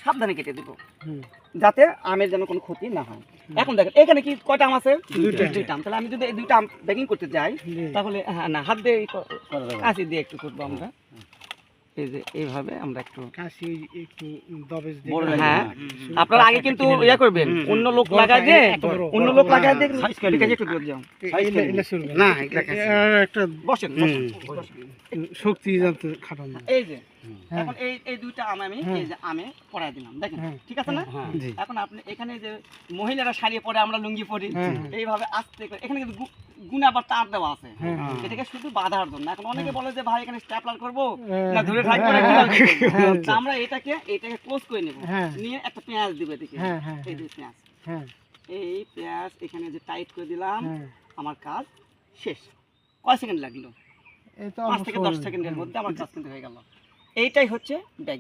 সাবধানে কেটে দিব, যাতে আমের যেন কোনো ক্ষতি না হয়। এখন দেখেন এখানে কি কয়টা আম আছে? দুইটা আম। তাহলে আমি যদি এই দুইটা আম ব্যাগিং করতে যাই তাহলে হ্যাঁ না হাত দিয়ে কাঁচি দিয়ে একটু করবো আমরা। এই যে এইভাবে আমরা একটু কাশি একটু দবেজ দিয়ে হ্যাঁ আপনারা আগে কিন্তু ইয়া করবেন, অন্য লোক লাগাই দিয়ে একটু দূর যাও না একটা বসেন শক্তি জানতে খাটানো। এই যে এখন এই দুইটা আম আমি এই যে আমে পরাই দিলাম, দেখেন ঠিক আছে না? এখন আপনি এখানে যে মহিলারা শাড়ি পরে আমরা লুঙ্গি পরি, এইভাবে আস্তে করে এখানে কিন্তু গুনা বা তার দেওয়া আছে, এটাকে শুধু বাঁধার জন্য। এখন অনেকে বলে যে ভাই এখানে স্ট্যাপলার করব না ধরে থাকবো না, আমরা এটাকে ক্লোজ করে নেব, নিয়ে একটা পেঁয়াজ দিব এদিকে, এই যে পেঁয়াজ, এই পেঁয়াজ এখানে যে টাইট করে দিলাম, আমার কাজ শেষ। কয় সেকেন্ড লাগলো? 5 থেকে 10 সেকেন্ডের মধ্যে আমার কাজ কিন্তু হয়ে গেল। এইটাই হচ্ছে ব্যাগিং।